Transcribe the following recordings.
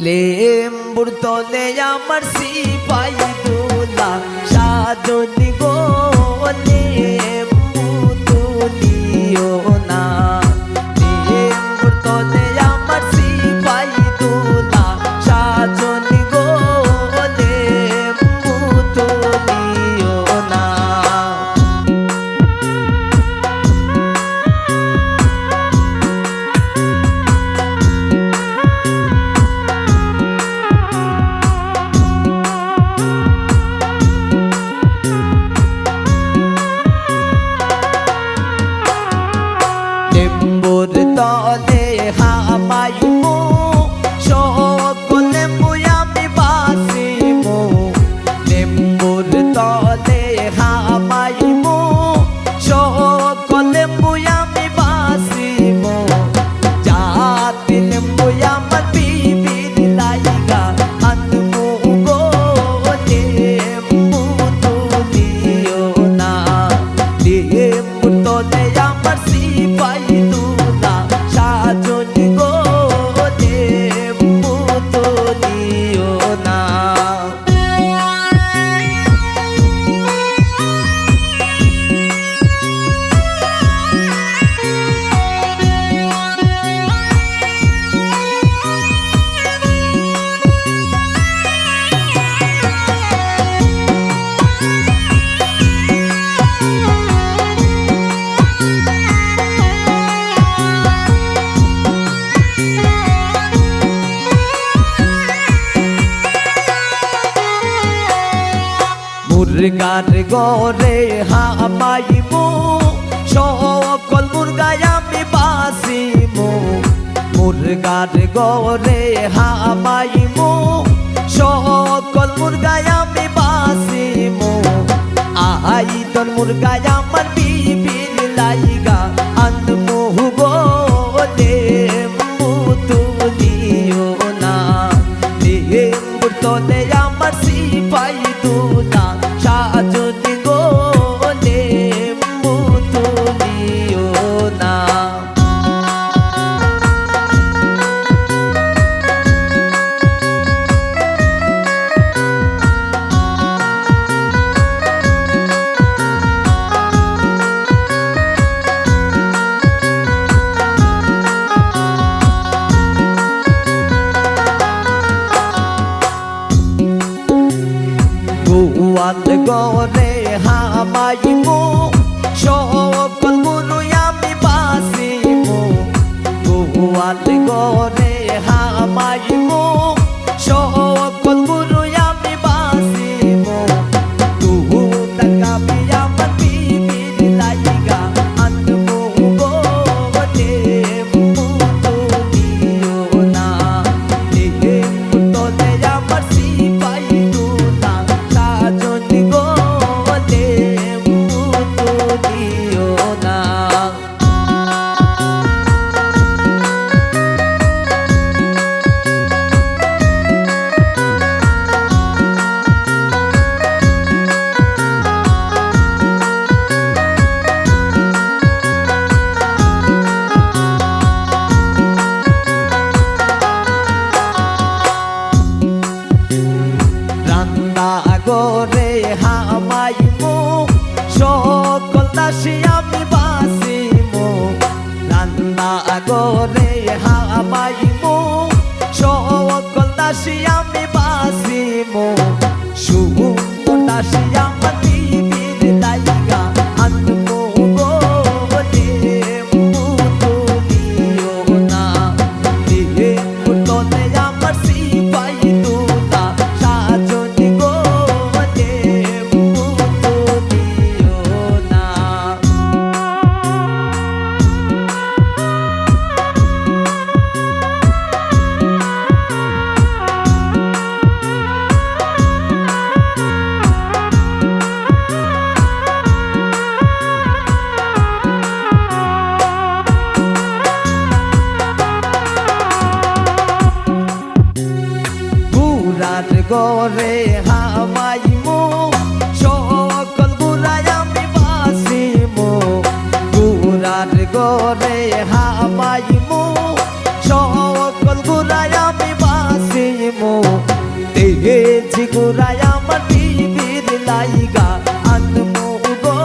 লেম্বুর তলে আমার সিপাই দোলা সাজনি গো লেম্বু তুলিও না লেম্বুর তলে আমার সিপাই দোলা সাজনি গো লেম্বু তুলিও না লেম্বুর তলে হামাইমু সকল লেম্বু আমি বাসিমু লেম্বুর তলে হামাইমু সকল লেম্বু আমি বাসিমু জাতি লেম্বু আমার বিবির লাইগা আনমু গো লেম্বু তুলিও না লেম্বুর তলে আমার সিপাই দোলা সাজনি গো লেম্বু তুলিও না মুরগার গরে হামাইমু সকল মুরগায় আমি বাসিমু মুরগার গরে হামাইমু সকল মুরগায় আমি বাসিমু আইতন মুরগায় আমার বিবির লাইগা আনমু গো লেম্বু তুলিও না লেম্বুর তলে আমার সিপাই দোলা সাজনি গো লেম্বু তুলিও না গোয়াল গরে হামাইমু সকল গরু আমি বাসিমু গোয়াল গরে হামাইমু সকল গরু আমি বাসিমু তুহু টাকা আমার বিবির লাইগা আনমু গো লেম্বু তুলিও না লেম্বুর তলে আমার সিপাই দোলা সাজনি গো লেম্বু তুলিও না রান্না গরে হামাইমু সকল দাসী আমি বাসিমু রান্না গরে হামাইমু সকল দাসী আমি বাসিমু সুন্দর দাসী আমার বিবির লাইগা আনমু গো লেম্বু তুলিও না লেম্বুর তলে আমার সিপাই দোলা সাজনি গো লেম্বু তুলিও না গুড়ার গরে হামাইমু সকল গুড়ায় আমি বাসিমু গুড়ার গরে হামাইমু সকল গুড়ায় আমি বাসি গুড়ায় আমার বিবির লাইগা আনমু গো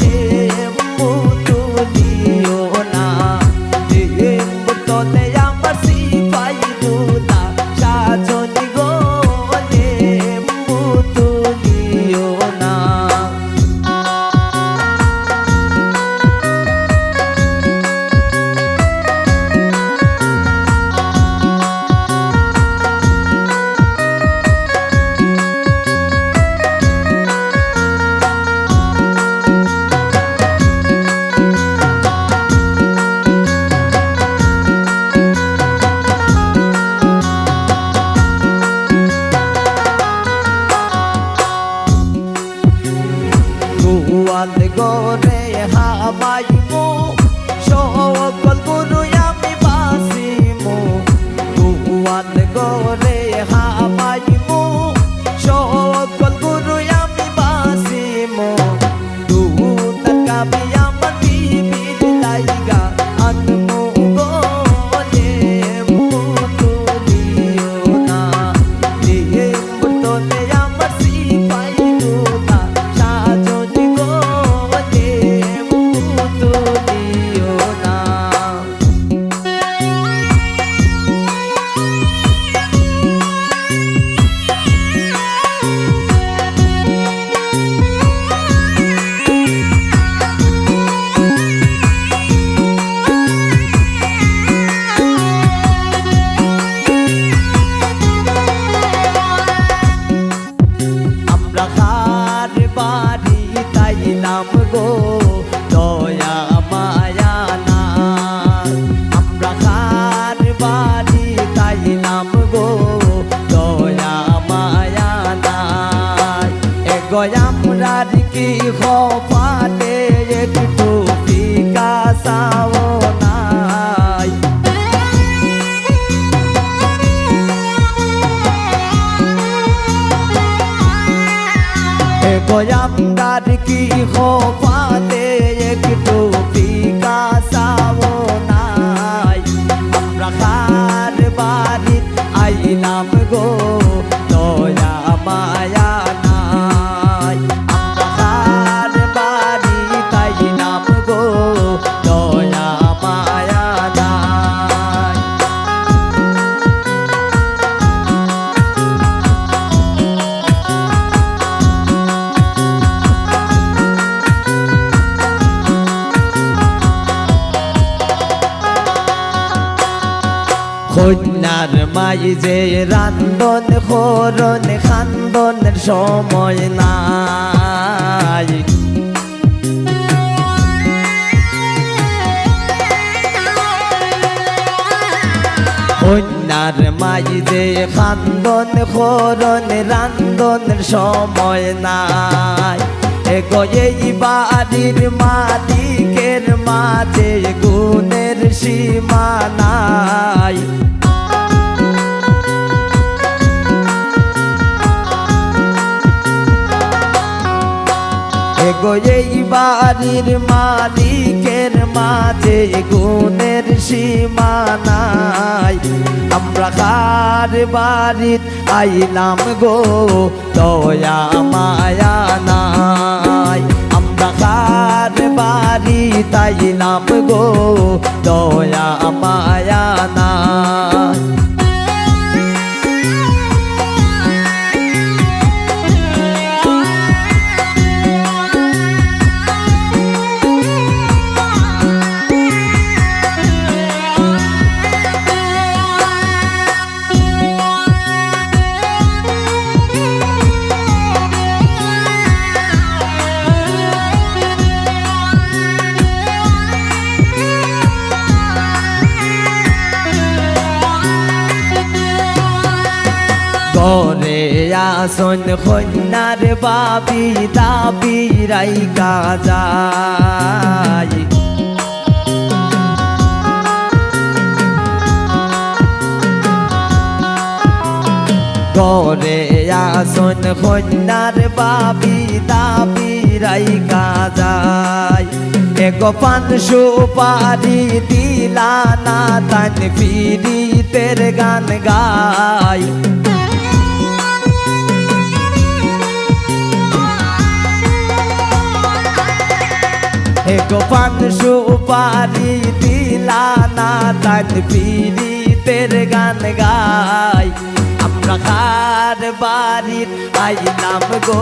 লেম্বু তুলিও না লেম্বু তলে আমার সিপাই দুলা সাজনি গো লেম্বু তুলিও না গোয়াল গোরে হামাইমু সকল গুরু আমি বাসিমু গোয়াল গোরে হামাইমু সকল গুরু আমি বাসিমু দুধ কাবি আমার বিবির লাইগা আনমু গো লেম্বু তুলিও না লেম্বু তোলে আমার সিপাই দুলা সাজনি গো লেম্বু তুলিও না আমরা কার বাড়ি তাইলাম গো দয়া মায়া না আমরা কার বাড়ি তাইলাম গো দয়া মায়া না আমরা কি খপালে একটু বিকাশাও নাই গোয়ামদার কি খোপাতে একটু বিকাশাও নাই আমরা কার বাড়ি আইলাম গো দয়া মায়া নাই আমরা কার বাড়ি তাইলাম গো দয়া মায়া নাই কন্যার মাই যে রান্ধন খরণ খান্দনের সময় নাই কন্যার মাই যে খান্দন খরণ রান্ধনের সময় নাই এই বাড়ির মালিকের মাঝে গুণের সীমা নাই এই বাড়ির মালিকের মাঝে গুণের সীমা নাই আমরা কার বাড়িত আইলাম গো দয়া মায়া নাই আমরা কার বাড়িত আইলাম গো দয়া মায়া নাই ঘরে আসন কন্যার বাবি দাবি রাইকা যায় ঘরে আসন কন্যার বাবি দাবি রাইকা যায় গোপান সুপারি দিলা না তান ফিরিতের গান গায় এগো পান সুপারি দিলা না তান পীড়িতের গান গাই আমরা কার বাড়ির আইলাম গো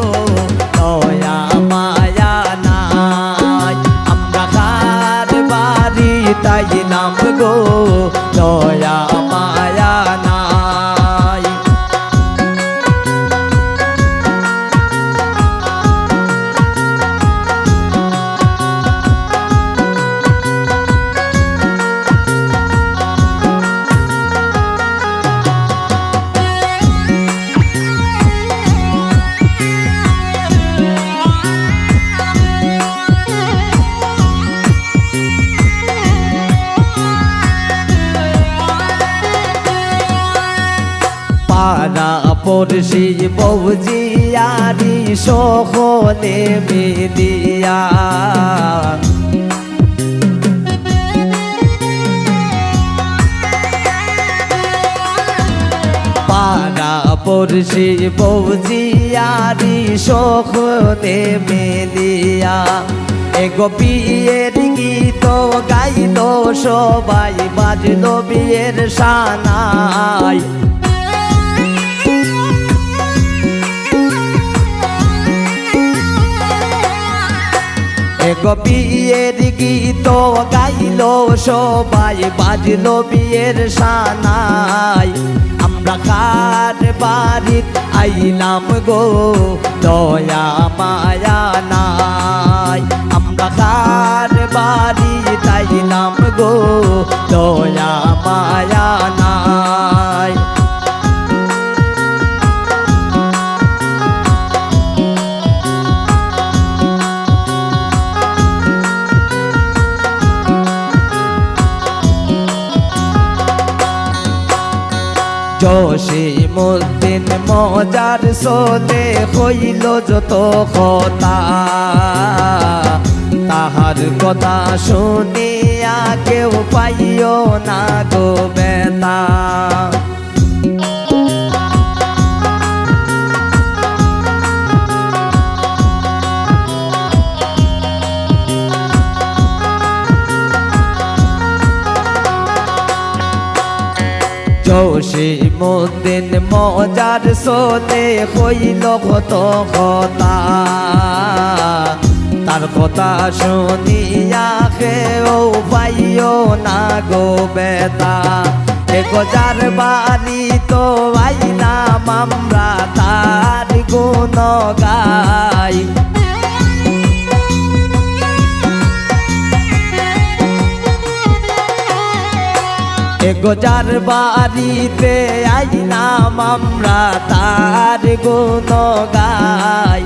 দয়া মায়া নাই আমরা কার বাড়ির আইলাম গো দয়া মায়া নাই পাড়া পড়শি বৌজিয়ারি সকলে মিলিয়া পাড়া পড়শি বৌজিয়ারি সকলে মিলিয়া এগো বিয়ের গীত গাইল সবাই বাজলো বিয়ের সানাই এগো বিয়ের গীত গাইল সবাই বাজলো বিয়ের সানাই আমরা কার বাড়ির আইলাম গো দয়া মায়া নাই আমরা কার বাড়ির আইলাম গো দয়া মায়া নাই জসিমউদ্দিন মজার সোলে হইল যত কথা তাহার কথা শুনিয়া কেউ পাইও না গো বেতা জসিমউদ্দিন মজার সোলে হইল কত কথা তার কথা শুনিয়া কেউ পাইও না গো বেতা এগো যার বাড়ি তো আইলাম আমরা তার গুণ গাই এগো যার বাড়িতে আইলাম আমরা তার গুণ গাই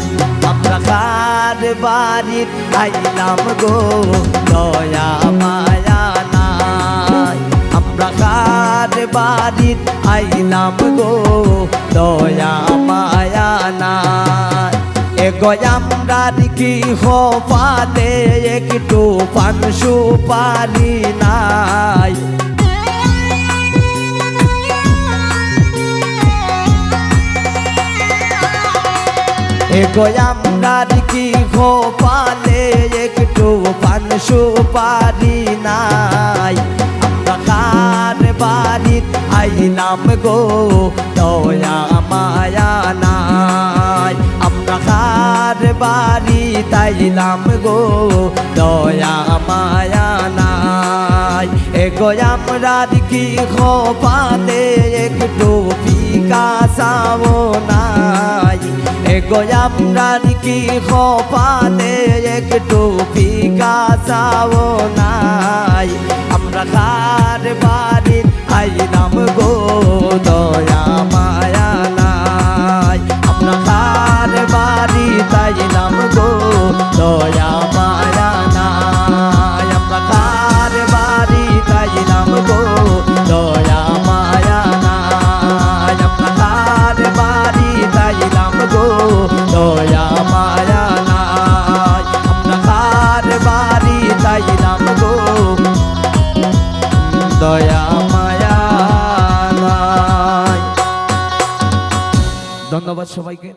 আমরা কার বাড়ির আইলাম গো দয়া মায়া নাই আমরা কার বাড়ির আইলাম গো দয়া মায়া নাই এগো আমরার কি হপাতে একটু পান সুপারি নাই এগো আমরার কি কপালে একটু পান সুপারি নাই আমরা কার বাড়ির আইলাম গো দয়া মায়া নাই আমরা কার বাড়ির আইলাম গো দয়া মায়া নাই এগো আমরার কি কপালে একটু ফিকা চাও নাই এগো আমরার কি কপালে একটু ফিকা চাও নাই আমরা কার বাড়ির আইলাম গো দয়া মায়া নাই আমরা কার বাড়ির আইলাম গো দয়া মায়া নাই আমরা কার বাড়ির আইলাম গো দয়া মায়া নাই আমরা কার বাড়ির আইলাম গো দয়া মায়া নাই আমরা কার বাড়ির আইলাম গো দয়া মায়া নাই। ধন্যবাদ সবাইকে।